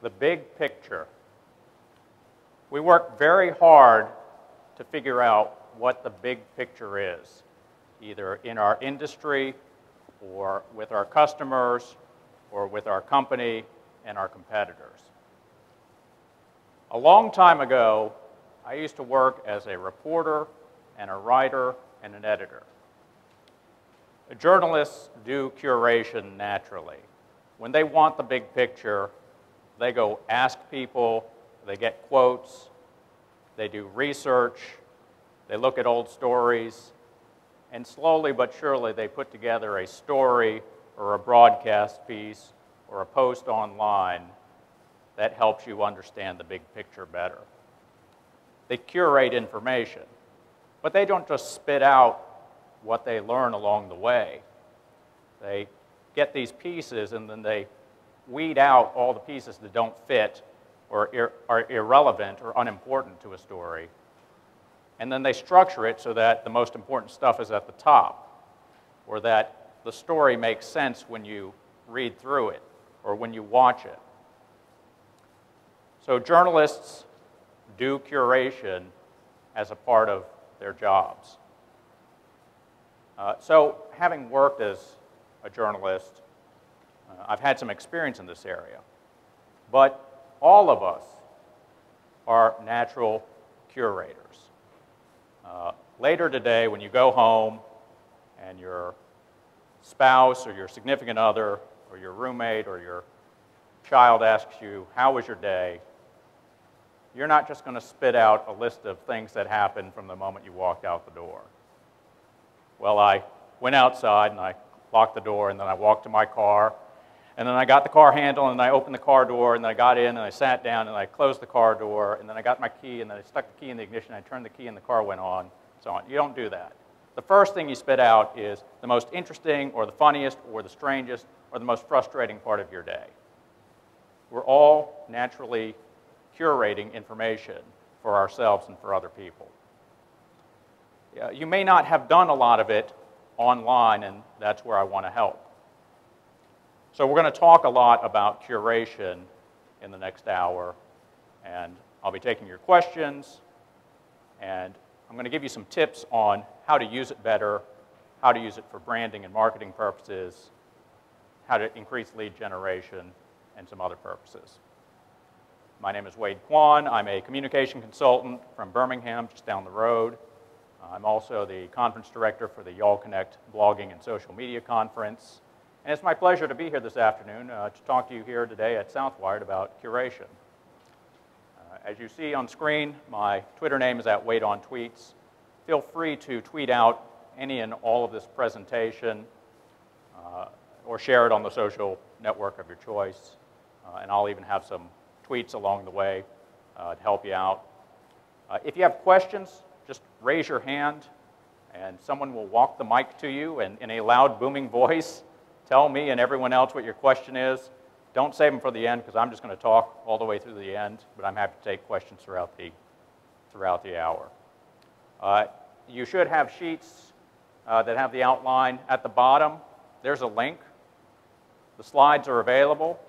the big picture. We work very hard to figure out what the big picture is, either in our industry or with our customers or with our company and our competitors. A long time ago, I used to work as a reporter and a writer and an editor. Journalists do curation naturally. When they want the big picture, they go ask people, they get quotes, they do research, they look at old stories, and slowly but surely they put together a story or a broadcast piece or a post online that helps you understand the big picture better. They curate information, but they don't just spit out what they learn along the way. They get these pieces and then they weed out all the pieces that don't fit or are irrelevant or unimportant to a story. And then they structure it so that the most important stuff is at the top, or that the story makes sense when you read through it or when you watch it. So journalists do curation as a part of their jobs. So having worked as a journalist, I've had some experience in this area. But all of us are natural curators. Later today, when you go home and your spouse or your significant other or your roommate or your child asks you, "How was your day?" you're not just going to spit out a list of things that happened from the moment you walked out the door. Well, I went outside and I locked the door and then I walked to my car and then I got the car handle and I opened the car door and then I got in and I sat down and I closed the car door and then I got my key and then I stuck the key in the ignition and I turned the key and the car went on, so on. You don't do that. The first thing you spit out is the most interesting or the funniest or the strangest or the most frustrating part of your day. We're all naturally curating information for ourselves and for other people. You may not have done a lot of it online, and that's where I want to help. So we're going to talk a lot about curation in the next hour, and I'll be taking your questions, and I'm going to give you some tips on how to use it better, how to use it for branding and marketing purposes, how to increase lead generation, and some other purposes. My name is Wade Kwon. I'm a communication consultant from Birmingham, just down the road. I'm also the conference director for the Y'all Connect Blogging and Social Media Conference. And it's my pleasure to be here this afternoon to talk to you here today at Southwired about curation. As you see on screen, my Twitter name is @WadeOnTweets. Feel free to tweet out any and all of this presentation or share it on the social network of your choice. And I'll even have some tweets along the way to help you out. If you have questions, just raise your hand and someone will walk the mic to you and in a loud booming voice tell me and everyone else what your question is. Don't save them for the end because I'm just going to talk all the way through the end, but I'm happy to take questions throughout the hour. You should have sheets that have the outline at the bottom. There's a link. The slides are available,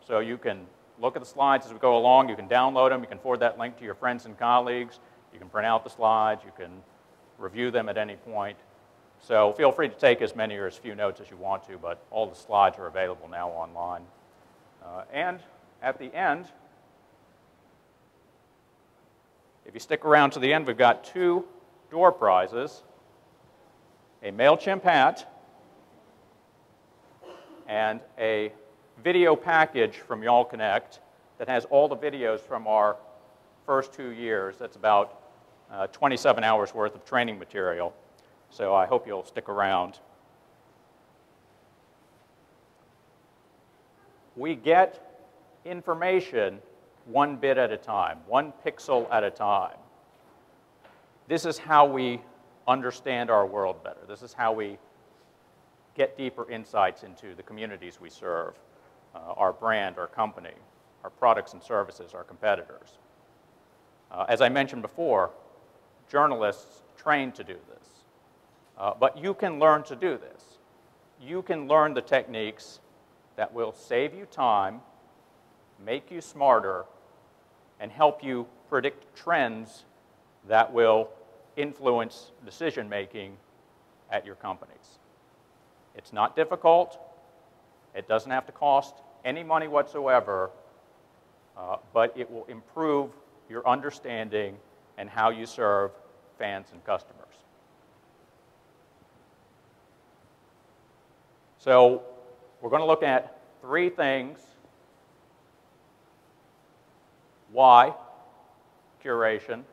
so you can look at the slides as we go along. You can download them. You can forward that link to your friends and colleagues. You can print out the slides. You can review them at any point. So feel free to take as many or as few notes as you want to, but all the slides are available now online. And at the end, if you stick around to the end, we've got 2 door prizes, a MailChimp hat, and a video package from Y'all Connect that has all the videos from our first 2 years. That's about 27 hours worth of training material. So I hope you'll stick around. We get information 1 bit at a time, 1 pixel at a time. This is how we understand our world better. This is how we get deeper insights into the communities we serve, our brand, our company, our products and services, our competitors. As I mentioned before, journalists train to do this. But you can learn to do this. You can learn the techniques that will save you time, make you smarter, and help you predict trends that will influence decision-making at your companies. It's not difficult. It doesn't have to cost any money whatsoever, but it will improve your understanding and how you serve fans and customers. So we're going to look at 3 things. Why curation?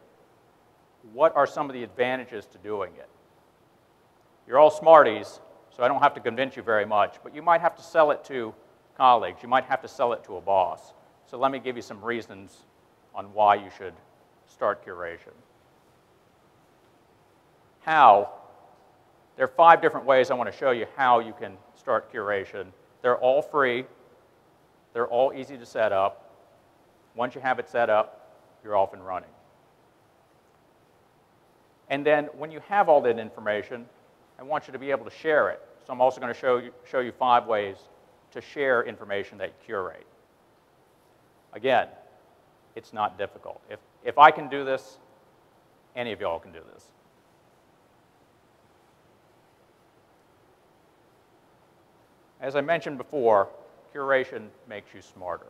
What are some of the advantages to doing it? You're all Smarties, so I don't have to convince you very much, but you might have to sell it to colleagues. You might have to sell it to a boss. So let me give you some reasons on why you should start curation. How? There are 5 different ways I want to show you how you can start curation. They're all free. They're all easy to set up. Once you have it set up, you're off and running. And then when you have all that information, I want you to be able to share it. So I'm also going to show you 5 ways to share information that you curate. Again, it's not difficult. If I can do this, any of y'all can do this. As I mentioned before, curation makes you smarter.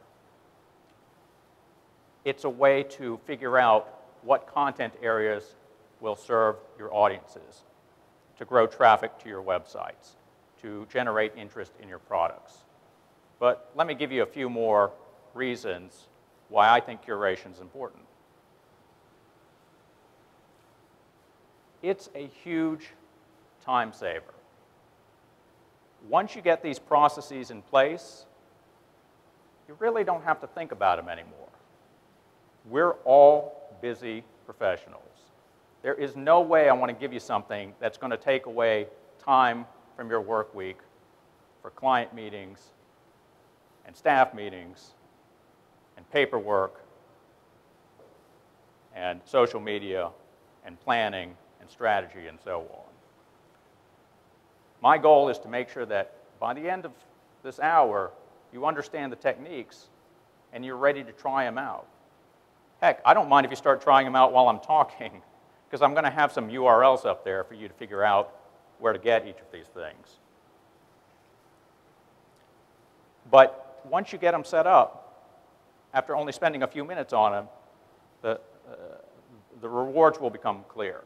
It's a way to figure out what content areas will serve your audiences, to grow traffic to your websites, to generate interest in your products. But let me give you a few more reasons why I think curation is important. It's a huge time saver. Once you get these processes in place, you really don't have to think about them anymore. We're all busy professionals. There is no way I want to give you something that's going to take away time from your work week for client meetings and staff meetings and paperwork and social media and planning and strategy and so on. My goal is to make sure that by the end of this hour, you understand the techniques and you're ready to try them out. Heck, I don't mind if you start trying them out while I'm talking, because I'm going to have some URLs up there for you to figure out where to get each of these things. But once you get them set up, after only spending a few minutes on them, the rewards will become clear.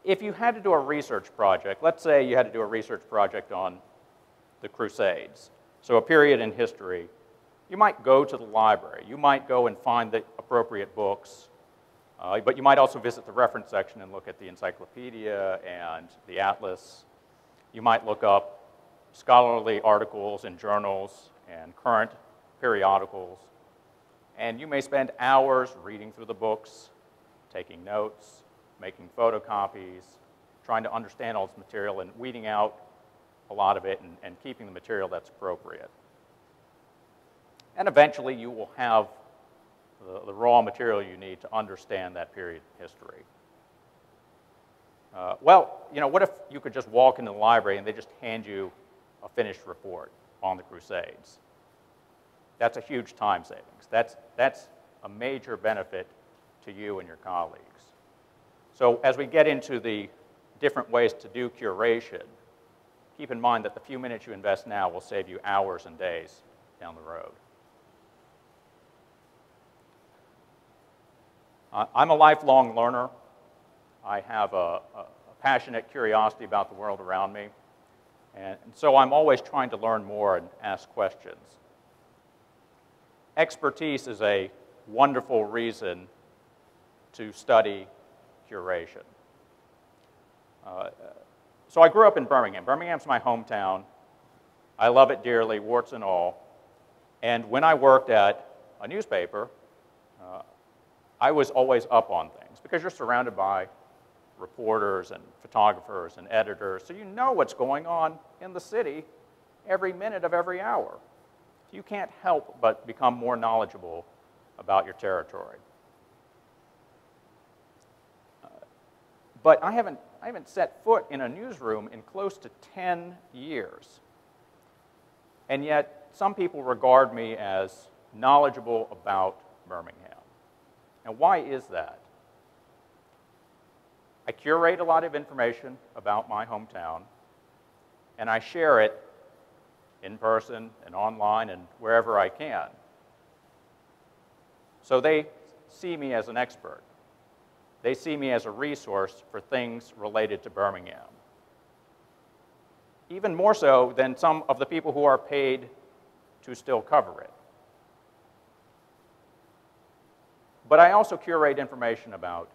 If you had to do a research project, let's say you had to do a research project on the Crusades, so a period in history, you might go to the library. You might go and find the appropriate books, but you might also visit the reference section and look at the encyclopedia and the atlas. You might look up scholarly articles in journals and current periodicals, and you may spend hours reading through the books, taking notes, making photocopies, trying to understand all this material and weeding out a lot of it and keeping the material that's appropriate. And eventually you will have the raw material you need to understand that period in history. Well, you know, what if you could just walk into the library and they just hand you a finished report on the Crusades? That's a huge time savings. That's a major benefit to you and your colleagues. So as we get into the different ways to do curation, keep in mind that the few minutes you invest now will save you hours and days down the road. I'm a lifelong learner. I have a passionate curiosity about the world around me, and so I'm always trying to learn more and ask questions. Expertise is a wonderful reason to study curation. So I grew up in Birmingham. Birmingham's my hometown. I love it dearly, warts and all. And when I worked at a newspaper, I was always up on things because you're surrounded by reporters and photographers and editors, so you know what's going on in the city every minute of every hour. You can't help but become more knowledgeable about your territory. But I haven't set foot in a newsroom in close to 10 years. And yet, some people regard me as knowledgeable about Birmingham. And why is that? I curate a lot of information about my hometown, and I share it in person and online and wherever I can. So they see me as an expert. They see me as a resource for things related to Birmingham. Even more so than some of the people who are paid to still cover it. But I also curate information about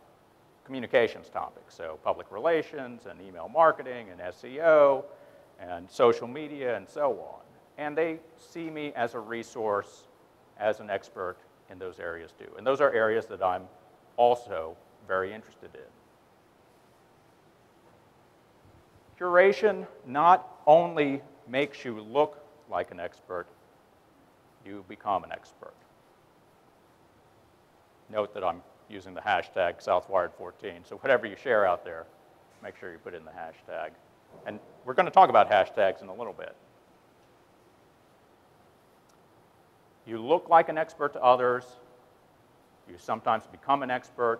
communications topics, so public relations and email marketing and SEO and social media and so on. And they see me as a resource, as an expert in those areas too. And those are areas that I'm also very interested in. Curation not only makes you look like an expert, you become an expert. Note that I'm using the hashtag Southwired14, so whatever you share out there, make sure you put in the hashtag. And we're going to talk about hashtags in a little bit. You look like an expert to others, you sometimes become an expert,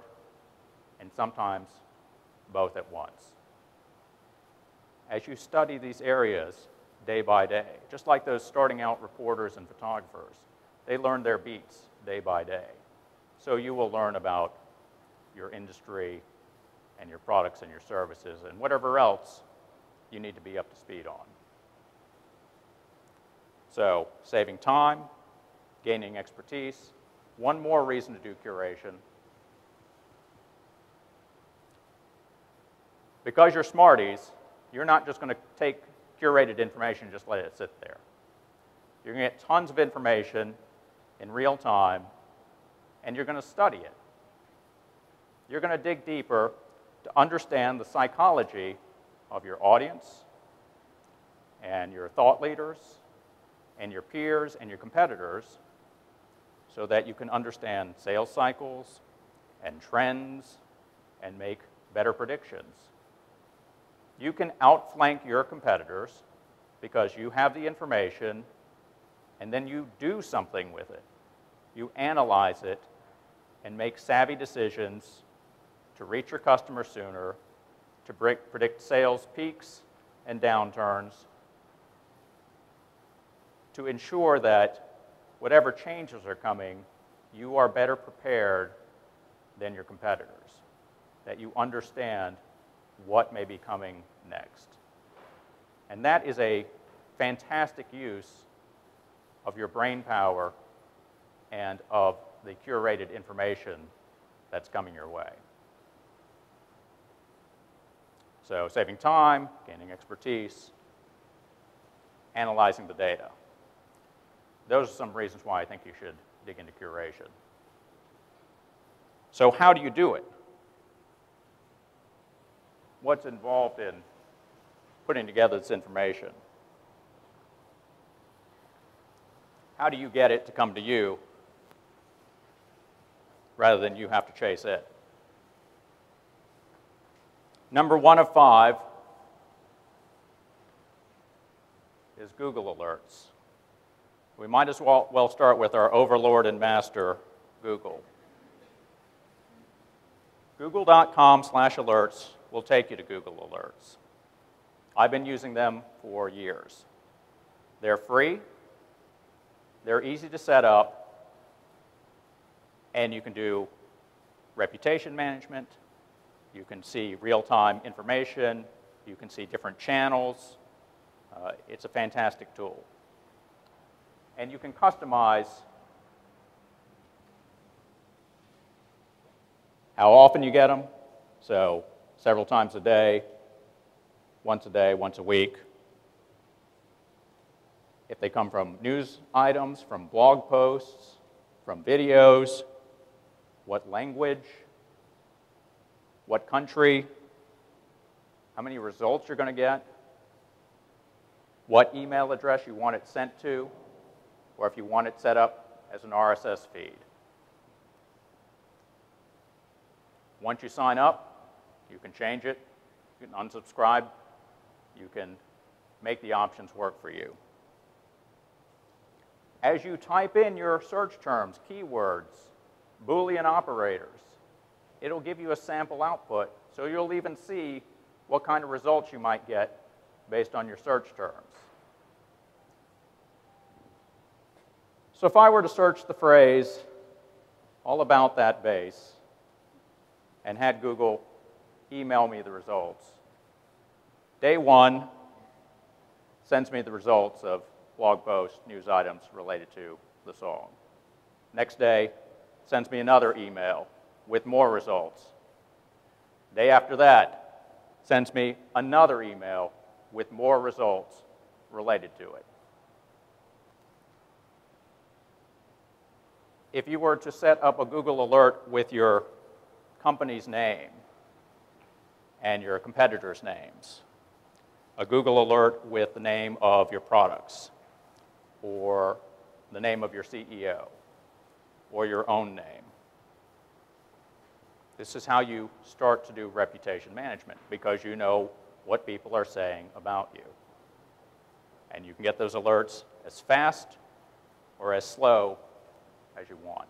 and sometimes both at once. As you study these areas day by day, just like those starting out reporters and photographers, they learn their beats day by day. So you will learn about your industry and your products and your services and whatever else you need to be up to speed on. So saving time, gaining expertise. One more reason to do curation. Because you're Smarties, you're not just going to take curated information and just let it sit there. You're going to get tons of information in real time, and you're going to study it. You're going to dig deeper to understand the psychology of your audience and your thought leaders and your peers and your competitors so that you can understand sales cycles and trends and make better predictions. You can outflank your competitors because you have the information and then you do something with it. You analyze it and make savvy decisions to reach your customer sooner, to predict sales peaks and downturns, to ensure that whatever changes are coming, you are better prepared than your competitors, that you understand what may be coming next. And that is a fantastic use of your brain power and of the curated information that's coming your way. So saving time, gaining expertise, analyzing the data. Those are some reasons why I think you should dig into curation. So how do you do it? What's involved in putting together this information? How do you get it to come to you rather than you have to chase it? Number 1 of 5 is Google Alerts. We might as well start with our overlord and master, Google. Google.com/alerts will take you to Google Alerts. I've been using them for years. They're free, they're easy to set up, and you can do reputation management, you can see real-time information, you can see different channels. It's a fantastic tool. And you can customize how often you get them, so several times a day, once a week. If they come from news items, from blog posts, from videos, what language, what country, how many results you're going to get, what email address you want it sent to, or if you want it set up as an RSS feed. Once you sign up, you can change it, you can unsubscribe, you can make the options work for you. As you type in your search terms, keywords, Boolean operators, it'll give you a sample output, so you'll even see what kind of results you might get based on your search terms. So if I were to search the phrase all about that base and had Google email me the results, day one sends me the results of blog posts, news items related to the song. Next day, sends me another email with more results. Day after that, sends me another email with more results related to it. If you were to set up a Google alert with your company's name and your competitors' names, a Google alert with the name of your products, or the name of your CEO, or your own name. This is how you start to do reputation management, because you know what people are saying about you. And you can get those alerts as fast or as slow as you want.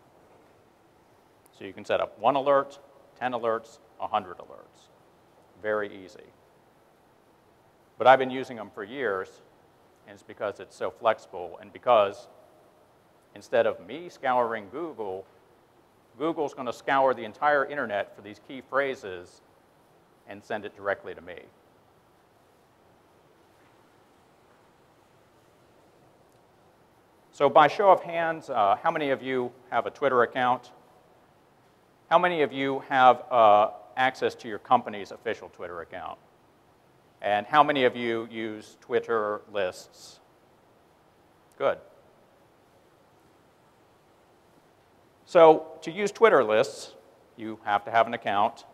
So you can set up 1 alert, 10 alerts, 100 alerts. Very easy. But I've been using them for years, and it's because it's so flexible, and because instead of me scouring Google, Google's going to scour the entire internet for these key phrases and send it directly to me. So by show of hands, how many of you have a Twitter account? How many of you have access to your company's official Twitter account? And how many of you use Twitter lists? Good. So to use Twitter lists, you have to have an account.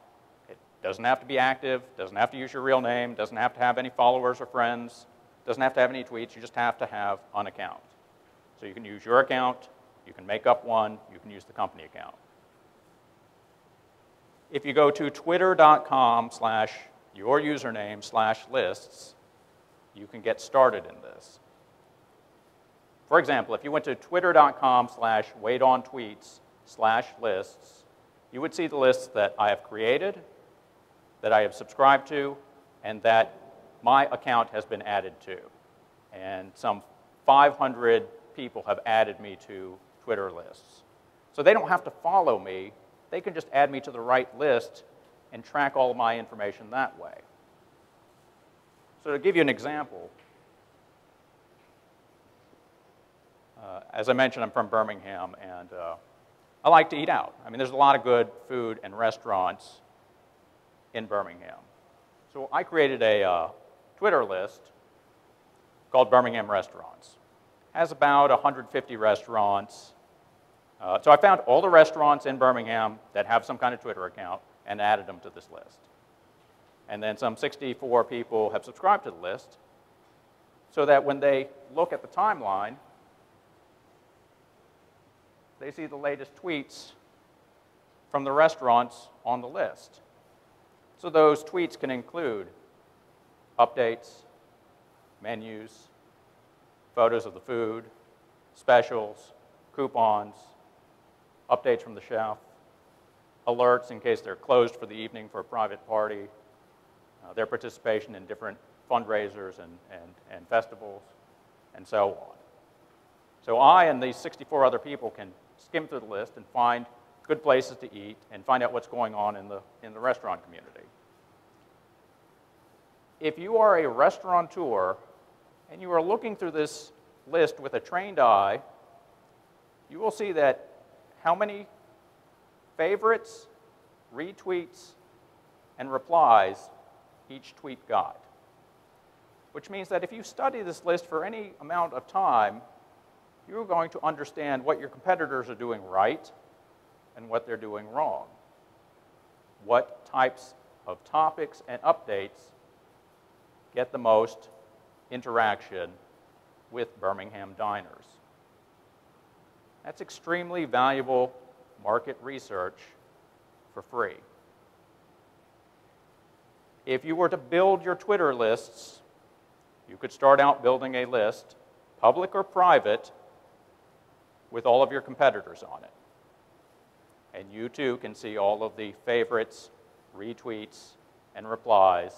It doesn't have to be active, doesn't have to use your real name, doesn't have to have any followers or friends, doesn't have to have any tweets, you just have to have an account. So you can use your account, you can make up one, you can use the company account. If you go to twitter.com/your username/lists, you can get started in this. For example, if you went to twitter.com/wadeontweets/lists, you would see the lists that I have created, that I have subscribed to, and that my account has been added to. And some 500 people have added me to Twitter lists. So they don't have to follow me. They can just add me to the right list and track all of my information that way. So to give you an example, as I mentioned, I'm from Birmingham, and I like to eat out. I mean, there's a lot of good food and restaurants in Birmingham. So I created a Twitter list called Birmingham Restaurants. It has about 150 restaurants. So I found all the restaurants in Birmingham that have some kind of Twitter account and added them to this list. And then some 64 people have subscribed to the list, so that when they look at the timeline, they see the latest tweets from the restaurants on the list. So those tweets can include updates, menus, photos of the food, specials, coupons, updates from the chef, alerts in case they're closed for the evening for a private party, their participation in different fundraisers and festivals, and so on. So I and these 64 other people can skim through the list and find good places to eat and find out what's going on in the restaurant community. If you are a restaurateur and you are looking through this list with a trained eye, you will see that how many favorites, retweets, and replies each tweet got. Which means that if you study this list for any amount of time, you're going to understand what your competitors are doing right and what they're doing wrong. What types of topics and updates get the most interaction with Birmingham diners. That's extremely valuable market research for free. If you were to build your Twitter lists, you could start out building a list, public or private, with all of your competitors on it. And you too can see all of the favorites, retweets, and replies,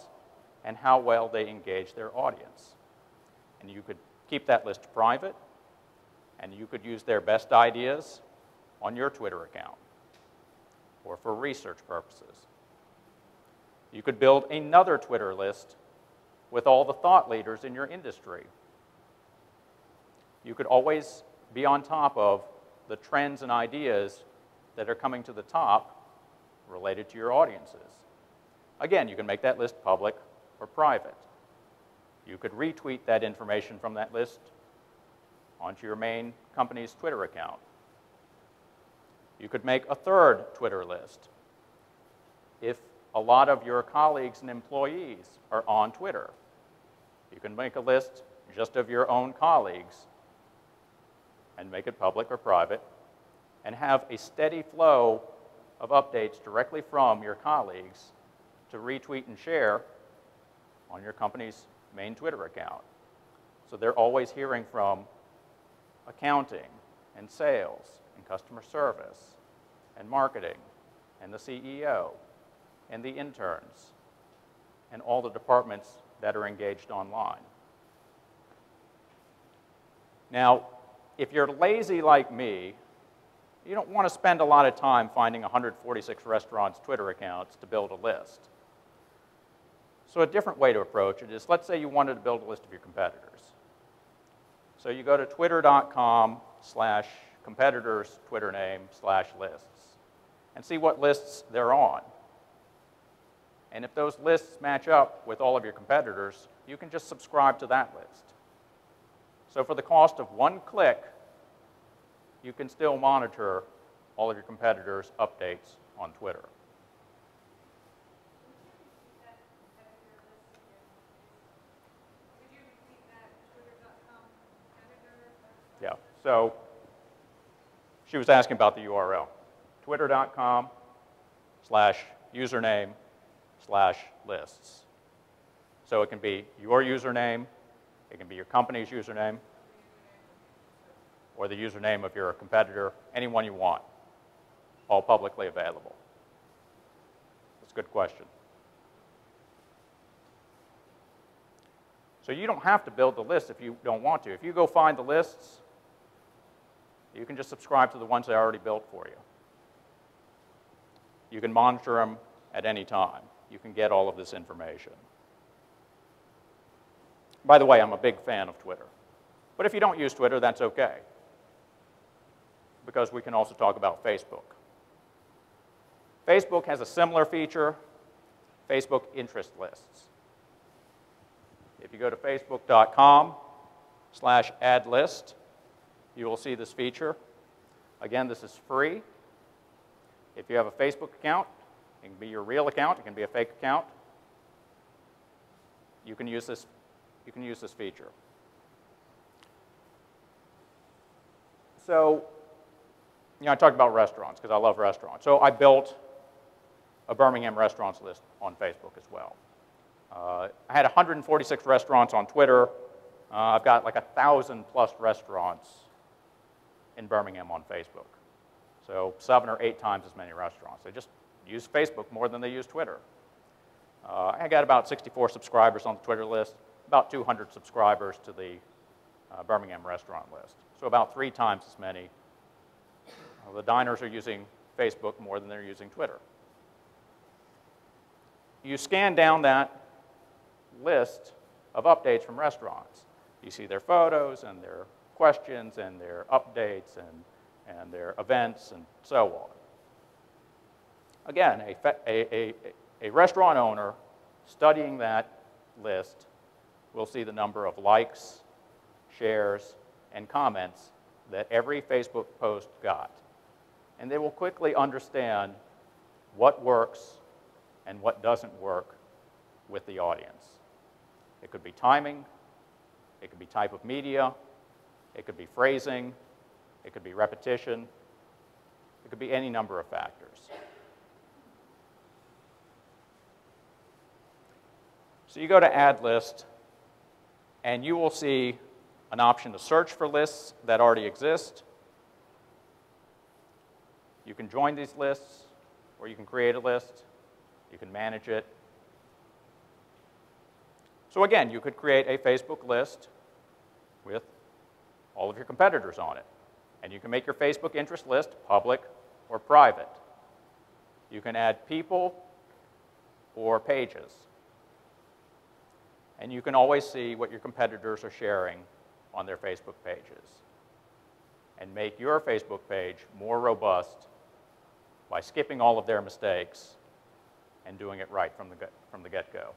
and how well they engage their audience. And you could keep that list private, and you could use their best ideas on your Twitter account, or for research purposes. You could build another Twitter list with all the thought leaders in your industry. You could always be on top of the trends and ideas that are coming to the top related to your audiences. Again, you can make that list public or private. You could retweet that information from that list onto your main company's Twitter account. You could make a third Twitter list if a lot of your colleagues and employees are on Twitter. You can make a list just of your own colleagues and make it public or private, and have a steady flow of updates directly from your colleagues to retweet and share on your company's main Twitter account. So they're always hearing from accounting and sales and customer service and marketing and the CEO and the interns and all the departments that are engaged online. Now, if you're lazy like me, you don't want to spend a lot of time finding 146 restaurants' Twitter accounts to build a list. So a different way to approach it is, let's say you wanted to build a list of your competitors. So you go to twitter.com/competitors Twitter name /lists and see what lists they're on. And if those lists match up with all of your competitors, you can just subscribe to that list. So for the cost of one click, you can still monitor all of your competitors' updates on Twitter. Yeah, so she was asking about the URL. twitter.com/username/lists. So it can be your username, it can be your company's username, or the username of your competitor, anyone you want, all publicly available. That's a good question. So you don't have to build the list if you don't want to. If you go find the lists, you can just subscribe to the ones I already built for you. You can monitor them at any time. You can get all of this information. By the way, I'm a big fan of Twitter. But if you don't use Twitter, that's okay, because we can also talk about Facebook. Facebook has a similar feature, Facebook interest lists. If you go to facebook.com/add-list, you will see this feature. Again, this is free. If you have a Facebook account, it can be your real account, it can be a fake account, you can use this feature. So, I talked about restaurants because I love restaurants. So I built a Birmingham restaurants list on Facebook as well. I had 146 restaurants on Twitter. I've got like 1,000+ restaurants in Birmingham on Facebook. So 7 or 8 times as many restaurants. They just use Facebook more than they use Twitter. I got about 64 subscribers on the Twitter list, about 200 subscribers to the Birmingham restaurant list. So about 3 times as many. The diners are using Facebook more than they're using Twitter. You scan down that list of updates from restaurants. You see their photos and their questions and their updates and their events and so on. Again, a restaurant owner studying that list will see the number of likes, shares, and comments that every Facebook post got. And they will quickly understand what works and what doesn't work with the audience. It could be timing, it could be type of media, it could be phrasing, it could be repetition, it could be any number of factors. So you go to Add List, and you will see an option to search for lists that already exist, You can join these lists, or you can create a list. You can manage it. So again, you could create a Facebook list with all of your competitors on it. And you can make your Facebook interest list public or private. You can add people or pages. And you can always see what your competitors are sharing on their Facebook pages. And make your Facebook page more robust by skipping all of their mistakes and doing it right from the get-go.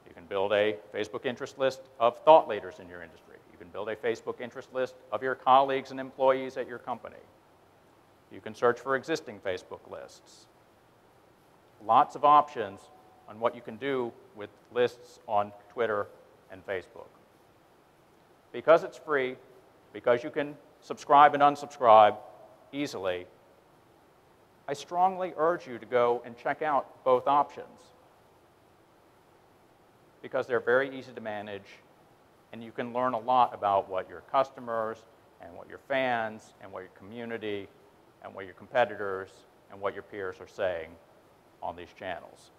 You can build a Facebook interest list of thought leaders in your industry. You can build a Facebook interest list of your colleagues and employees at your company. You can search for existing Facebook lists. Lots of options on what you can do with lists on Twitter and Facebook. Because it's free, because you can subscribe and unsubscribe easily, I strongly urge you to go and check out both options, because they're very easy to manage, and you can learn a lot about what your customers and what your fans and what your community and what your competitors and what your peers are saying on these channels.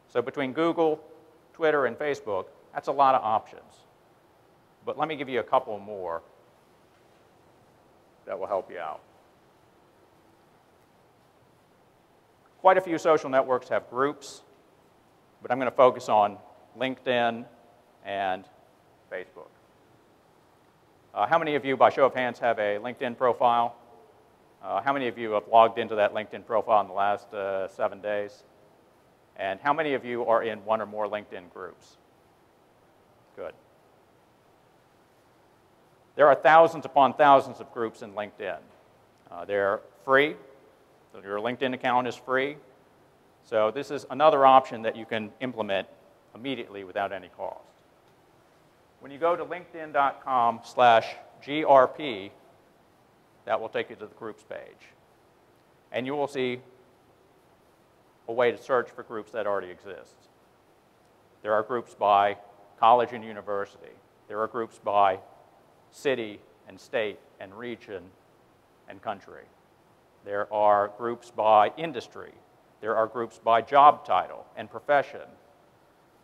So between Google, Twitter, and Facebook, that's a lot of options. But let me give you a couple more that will help you out. Quite a few social networks have groups, but I'm going to focus on LinkedIn and Facebook. How many of you, by show of hands, have a LinkedIn profile? How many of you have logged into that LinkedIn profile in the last 7 days? And how many of you are in one or more LinkedIn groups? Good. There are thousands upon thousands of groups in LinkedIn. They're free. So your LinkedIn account is free. So this is another option that you can implement immediately without any cost. When you go to linkedin.com/GRP, that will take you to the groups page. And you will see a way to search for groups that already exist. There are groups by college and university. There are groups by city and state and region and country. There are groups by industry. There are groups by job title and profession.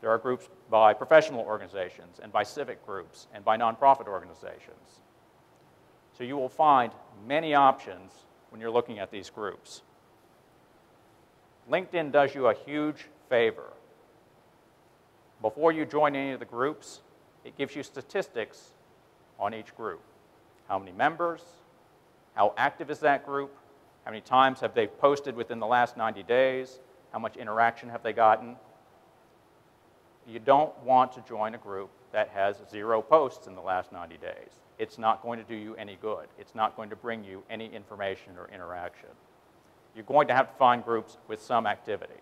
There are groups by professional organizations and by civic groups and by nonprofit organizations. So you will find many options when you're looking at these groups. LinkedIn does you a huge favor. Before you join any of the groups, it gives you statistics on each group. How many members? How active is that group? How many times have they posted within the last 90 days? How much interaction have they gotten? You don't want to join a group that has 0 posts in the last 90 days. It's not going to do you any good. It's not going to bring you any information or interaction. You're going to have to find groups with some activity.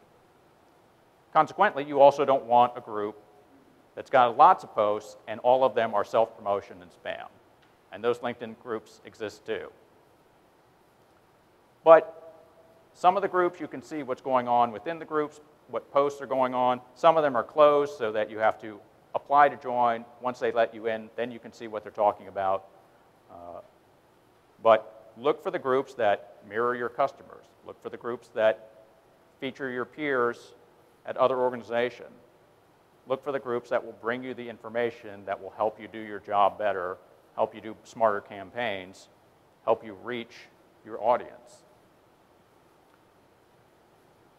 Consequently, you also don't want a group that's got lots of posts and all of them are self-promotion and spam. And those LinkedIn groups exist too. But some of the groups, you can see what's going on within the groups, what posts are going on. Some of them are closed so that you have to apply to join. Once they let you in, then you can see what they're talking about. But look for the groups that mirror your customers. Look for the groups that feature your peers at other organizations. Look for the groups that will bring you the information that will help you do your job better, help you do smarter campaigns, help you reach your audience.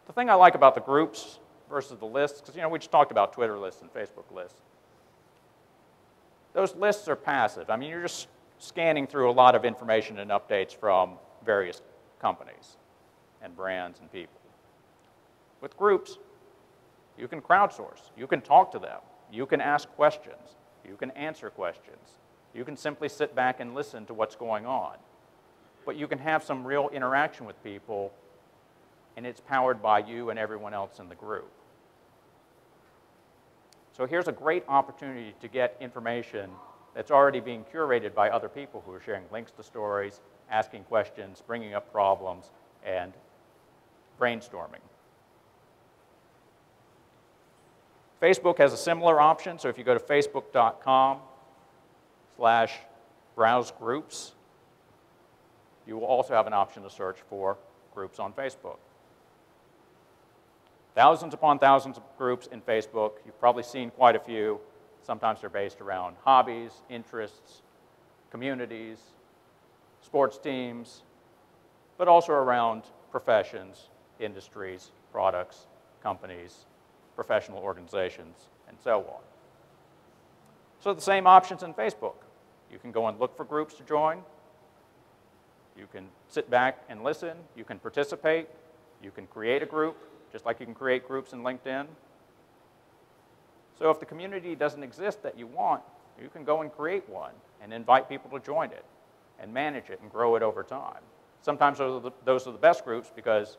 The thing I like about the groups versus the lists, because we just talked about Twitter lists and Facebook lists. Those lists are passive. I mean, you're just scanning through a lot of information and updates from various companies and brands and people. With groups, you can crowdsource. You can talk to them. You can ask questions. You can answer questions. You can simply sit back and listen to what's going on. But you can have some real interaction with people, and it's powered by you and everyone else in the group. So here's a great opportunity to get information that's already being curated by other people who are sharing links to stories, asking questions, bringing up problems, and brainstorming. Facebook has a similar option, so if you go to facebook.com/browse groups, you will also have an option to search for groups on Facebook. Thousands upon thousands of groups in Facebook. You've probably seen quite a few. Sometimes they're based around hobbies, interests, communities, sports teams, but also around professions, industries, products, companies, professional organizations, and so on. So the same options in Facebook. You can go and look for groups to join. You can sit back and listen. You can participate. You can create a group, just like you can create groups in LinkedIn. So if the community doesn't exist that you want, you can go and create one and invite people to join it and manage it and grow it over time. Sometimes those are the best groups because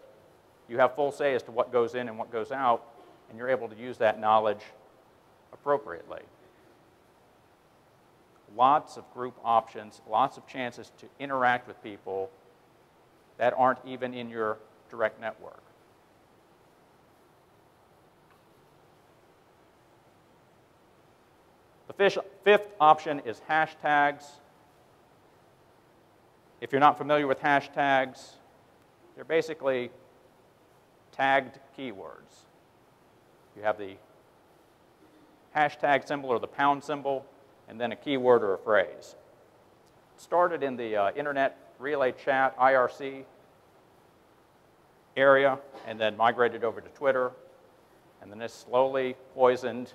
you have full say as to what goes in and what goes out, and you're able to use that knowledge appropriately. Lots of group options, lots of chances to interact with people that aren't even in your direct network. The fifth option is hashtags. If you're not familiar with hashtags, they're basically tagged keywords. You have the hashtag symbol or the pound symbol, and then a keyword or a phrase. It started in the Internet Relay Chat, IRC area, and then migrated over to Twitter, and then this slowly poisoned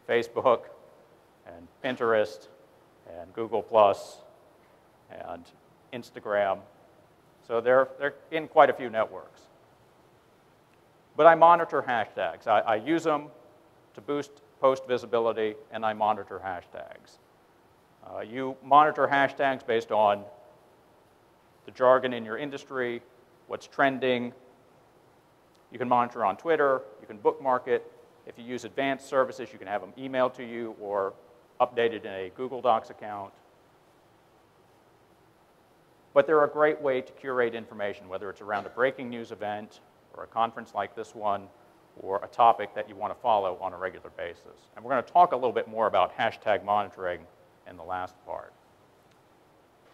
Facebook and Pinterest and Google Plus and Instagram. So they're in quite a few networks. But I monitor hashtags. I use them to boost post visibility, and I monitor hashtags. You monitor hashtags based on the jargon in your industry, what's trending. You can monitor on Twitter. You can bookmark it. If you use advanced services, you can have them emailed to you or updated in a Google Docs account. But they're a great way to curate information, whether it's around a breaking news event or a conference like this one, or a topic that you want to follow on a regular basis. And we're going to talk a little bit more about hashtag monitoring in the last part.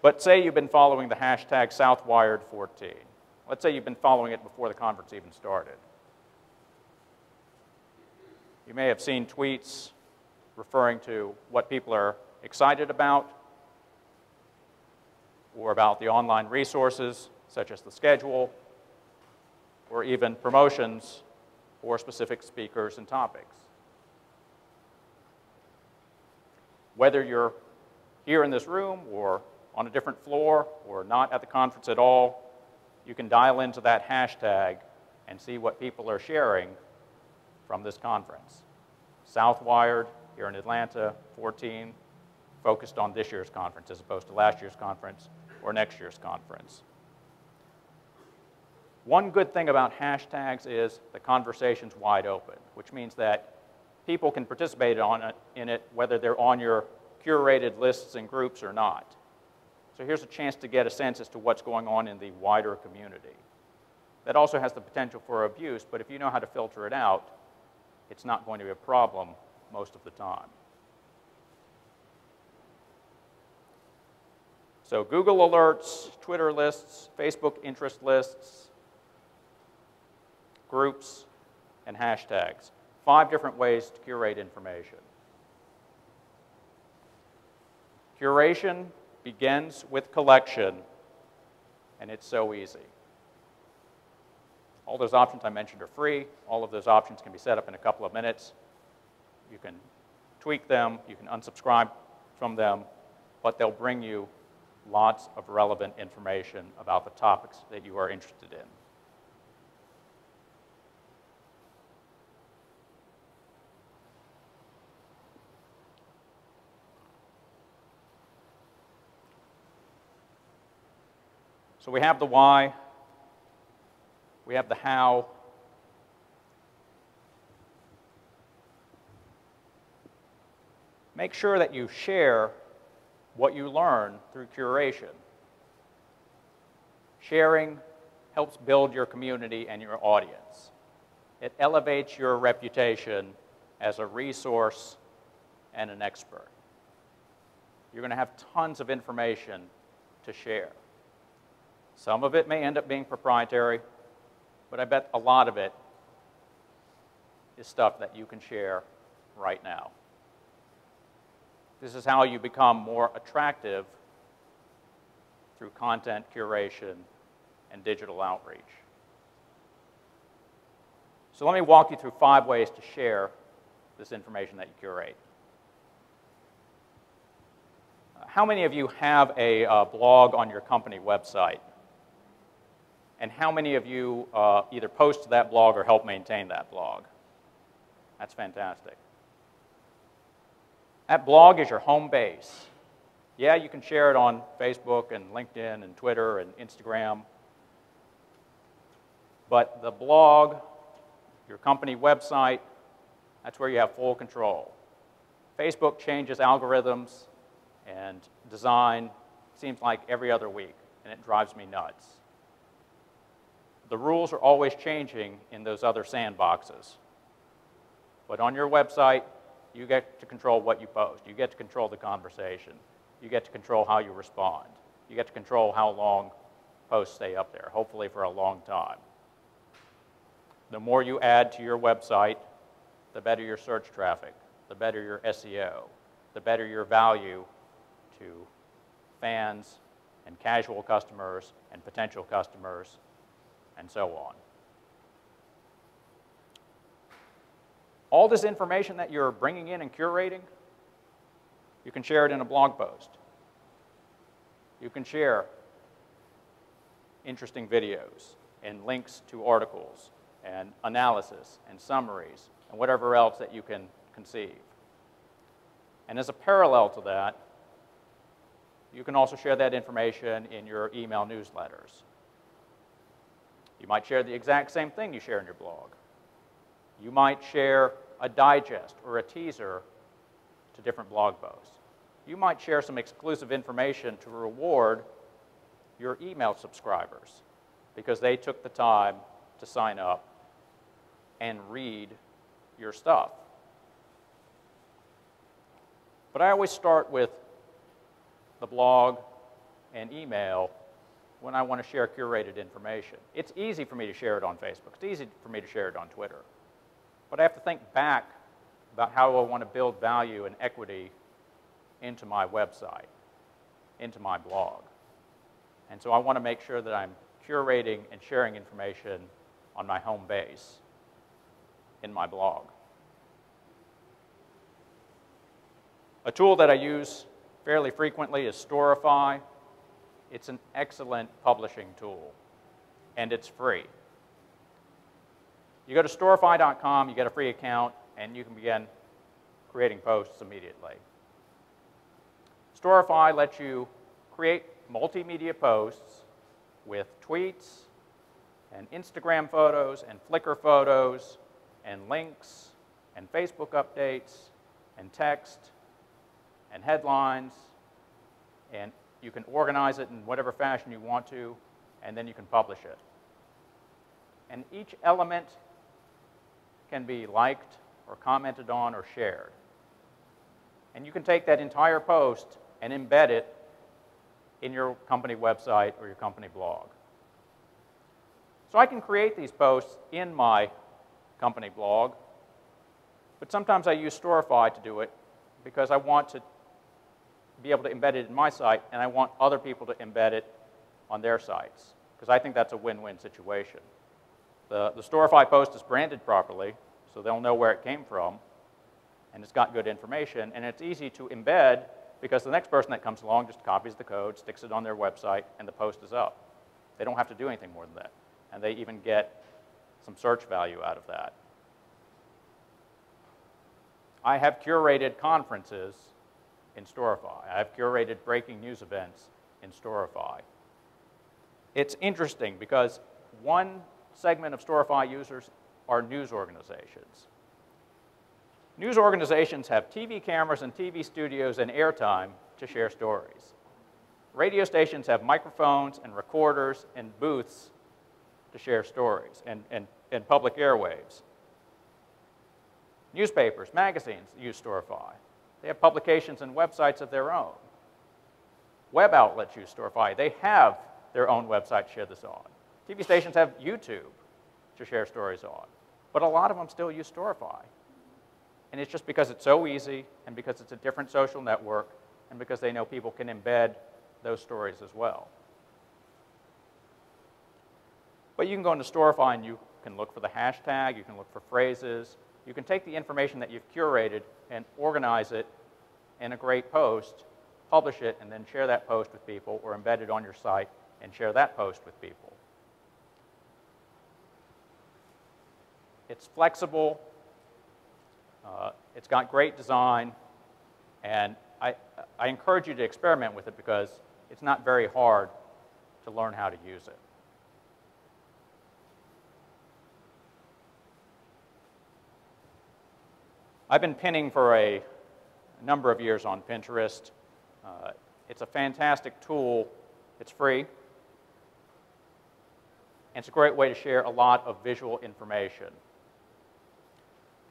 But say you've been following the hashtag Southwired14. Let's say you've been following it before the conference even started. You may have seen tweets referring to what people are excited about, or about the online resources, such as the schedule, or even promotions for specific speakers and topics. Whether you're here in this room or on a different floor or not at the conference at all, you can dial into that hashtag and see what people are sharing from this conference. Southwired here in Atlanta, 14, focused on this year's conference as opposed to last year's conference or next year's conference. One good thing about hashtags is the conversation's wide open, which means that people can participate in it whether they're on your curated lists and groups or not. So here's a chance to get a sense as to what's going on in the wider community. That also has the potential for abuse, but if you know how to filter it out, it's not going to be a problem most of the time. So Google alerts, Twitter lists, Facebook interest lists, groups, and hashtags. 5 different ways to curate information. Curation begins with collection, and it's so easy. All those options I mentioned are free. All of those options can be set up in a couple of minutes. You can tweak them, you can unsubscribe from them, but they'll bring you lots of relevant information about the topics that you are interested in. So we have the why, we have the how, make sure that you share what you learn through curation. Sharing helps build your community and your audience. It elevates your reputation as a resource and an expert. You're going to have tons of information to share. Some of it may end up being proprietary, but I bet a lot of it is stuff that you can share right now. This is how you become more attractive through content curation and digital outreach. So let me walk you through 5 ways to share this information that you curate. How many of you have a blog on your company website? And how many of you either post to that blog or help maintain that blog? That's fantastic. That blog is your home base. Yeah, you can share it on Facebook and LinkedIn and Twitter and Instagram. But the blog, your company website, that's where you have full control. Facebook changes algorithms and design, seems like every other week, and it drives me nuts. The rules are always changing in those other sandboxes. But on your website, you get to control what you post. You get to control the conversation. You get to control how you respond. You get to control how long posts stay up there, hopefully for a long time. The more you add to your website, the better your search traffic, the better your SEO, the better your value to fans and casual customers and potential customers and so on. All this information that you're bringing in and curating, you can share it in a blog post. You can share interesting videos and links to articles and analysis and summaries and whatever else that you can conceive. And as a parallel to that, you can also share that information in your email newsletters. You might share the exact same thing you share in your blog. You might share a digest or a teaser to different blog posts. You might share some exclusive information to reward your email subscribers because they took the time to sign up and read your stuff. But I always start with the blog and email when I want to share curated information. It's easy for me to share it on Facebook. It's easy for me to share it on Twitter. But I have to think back about how I want to build value and equity into my website, into my blog. And so I want to make sure that I'm curating and sharing information on my home base in my blog. A tool that I use fairly frequently is Storify. It's an excellent publishing tool, and it's free. You go to storify.com, you get a free account, and you can begin creating posts immediately. Storify lets you create multimedia posts with tweets and Instagram photos and Flickr photos and links and Facebook updates and text and headlines, and you can organize it in whatever fashion you want to, and then you can publish it. And each element can be liked or commented on or shared. And you can take that entire post and embed it in your company website or your company blog. So I can create these posts in my company blog, but sometimes I use Storify to do it because I want to be able to embed it in my site, and I want other people to embed it on their sites, because I think that's a win-win situation. The Storify post is branded properly, so they'll know where it came from, and it's got good information, and it's easy to embed because the next person that comes along just copies the code, sticks it on their website, and the post is up. They don't have to do anything more than that, and they even get some search value out of that. I have curated conferences in Storify. I have curated breaking news events in Storify. It's interesting because one segment of Storify users are news organizations. News organizations have TV cameras and TV studios and airtime to share stories. Radio stations have microphones and recorders and booths to share stories and public airwaves. Newspapers, magazines use Storify. They have publications and websites of their own. Web outlets use Storify. They have their own website to share this on. TV stations have YouTube to share stories on. But a lot of them still use Storify. And it's just because it's so easy, and because it's a different social network, and because they know people can embed those stories as well. But you can go into Storify and you can look for the hashtag, you can look for phrases, you can take the information that you've curated and organize it in a great post, publish it, and then share that post with people, or embed it on your site and share that post with people. It's flexible, it's got great design, and I encourage you to experiment with it because it's not very hard to learn how to use it. I've been pinning for a number of years on Pinterest. It's a fantastic tool. It's free. And it's a great way to share a lot of visual information.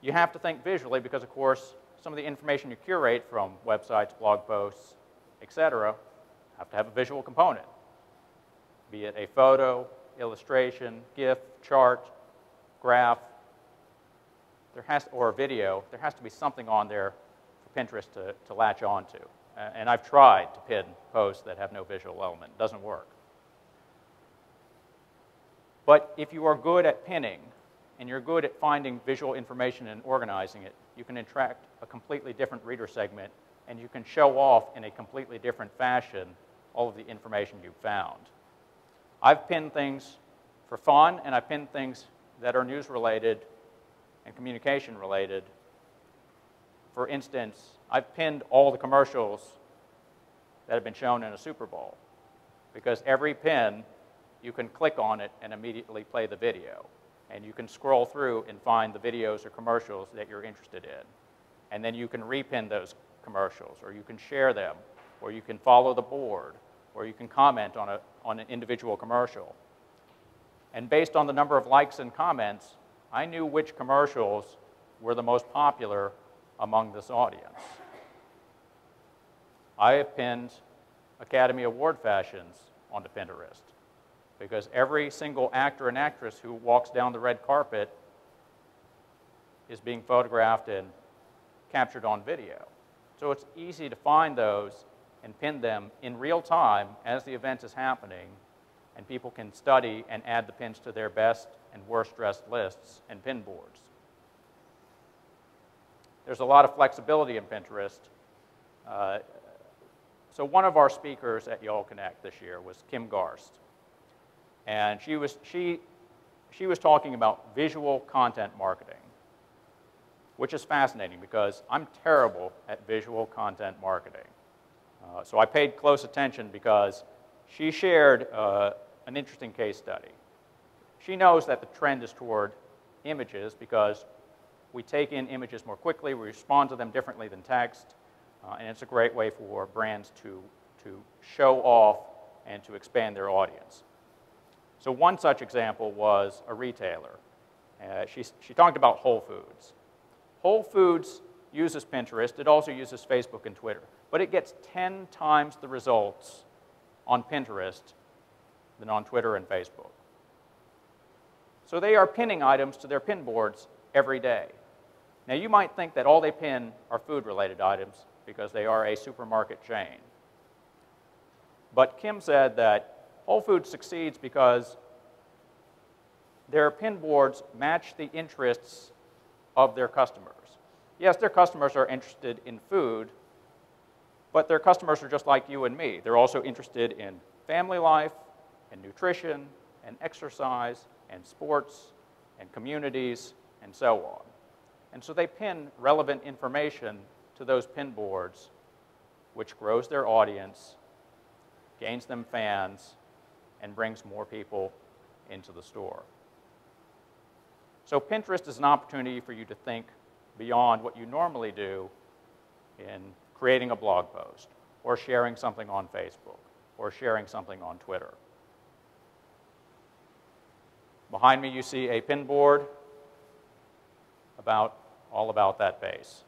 You have to think visually because, of course, some of the information you curate from websites, blog posts, etc., have to have a visual component, be it a photo, illustration, GIF, chart, graph, or a video. There has to be something on there for Pinterest to latch onto. And I've tried to pin posts that have no visual element. It doesn't work. But if you are good at pinning, and you're good at finding visual information and organizing it, you can attract a completely different reader segment, and you can show off in a completely different fashion all of the information you've found. I've pinned things for fun, and I've pinned things that are news-related and communication-related. For instance, I've pinned all the commercials that have been shown in a Super Bowl, because every pin, you can click on it and immediately play the video. And you can scroll through and find the videos or commercials that you're interested in. And then you can repin those commercials, or you can share them, or you can follow the board, or you can comment on an individual commercial. And based on the number of likes and comments, I knew which commercials were the most popular among this audience. I have pinned Academy Award fashions onto Pinterest, because every single actor and actress who walks down the red carpet is being photographed and captured on video. So it's easy to find those and pin them in real time as the event is happening, and people can study and add the pins to their best and worst dressed lists and pin boards. There's a lot of flexibility in Pinterest. So one of our speakers at Y'all Connect this year was Kim Garst. And she was talking about visual content marketing, which is fascinating because I'm terrible at visual content marketing. So I paid close attention because she shared an interesting case study. She knows that the trend is toward images because we take in images more quickly, we respond to them differently than text, and it's a great way for brands to show off and to expand their audience. So one such example was a retailer. She talked about Whole Foods. Whole Foods uses Pinterest. It also uses Facebook and Twitter. But it gets 10 times the results on Pinterest than on Twitter and Facebook. So they are pinning items to their pin boards every day. Now you might think that all they pin are food-related items because they are a supermarket chain. But Kim said that Whole Foods succeeds because their pin boards match the interests of their customers. Yes, their customers are interested in food, but their customers are just like you and me. They're also interested in family life, and nutrition, and exercise, and sports, and communities, and so on. And so they pin relevant information to those pin boards, which grows their audience, gains them fans, and brings more people into the store. So Pinterest is an opportunity for you to think beyond what you normally do in creating a blog post, or sharing something on Facebook, or sharing something on Twitter. Behind me you see a pin board all about that base.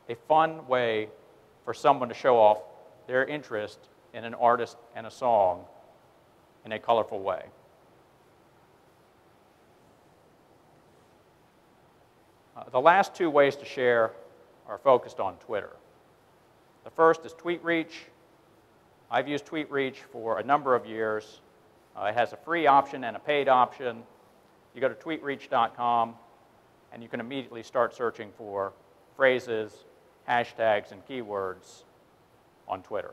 A fun way for someone to show off their interest in an artist and a song in a colorful way. The last two ways to share are focused on Twitter. The first is TweetReach. I've used TweetReach for a number of years. It has a free option and a paid option. You go to tweetreach.com, and you can immediately start searching for phrases, hashtags, and keywords on Twitter.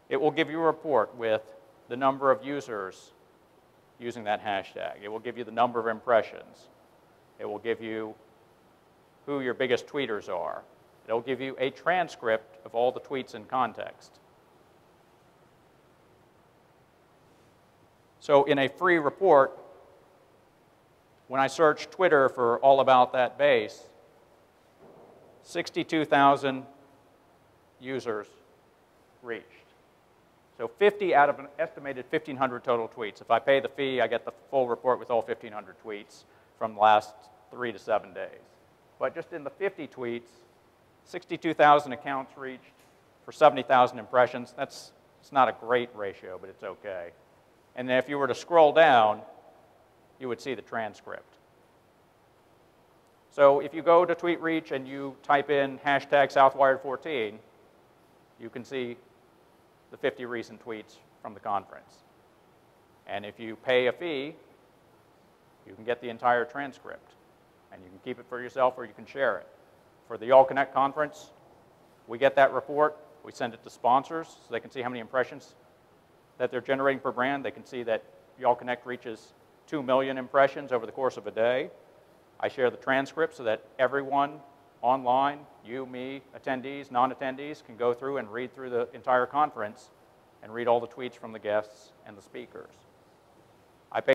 It will give you a report with the number of users using that hashtag. It will give you the number of impressions. It will give you who your biggest tweeters are. It will give you a transcript of all the tweets in context. So in a free report, when I search Twitter for all about that base, 62,000 users reached. So 50 out of an estimated 1,500 total tweets. If I pay the fee, I get the full report with all 1,500 tweets from the last 3 to 7 days. But just in the 50 tweets, 62,000 accounts reached for 70,000 impressions. It's not a great ratio, but it's okay. And then if you were to scroll down, you would see the transcript. So if you go to TweetReach and you type in hashtag Southwired14, you can see the 50 recent tweets from the conference. And if you pay a fee, you can get the entire transcript. And you can keep it for yourself or you can share it. For the Y'all Connect conference, we get that report. We send it to sponsors so they can see how many impressions that they're generating per brand. They can see that Y'all Connect reaches 2 million impressions over the course of a day. I share the transcript so that everyone online, you, me, attendees, non-attendees, can go through and read through the entire conference and read all the tweets from the guests and the speakers.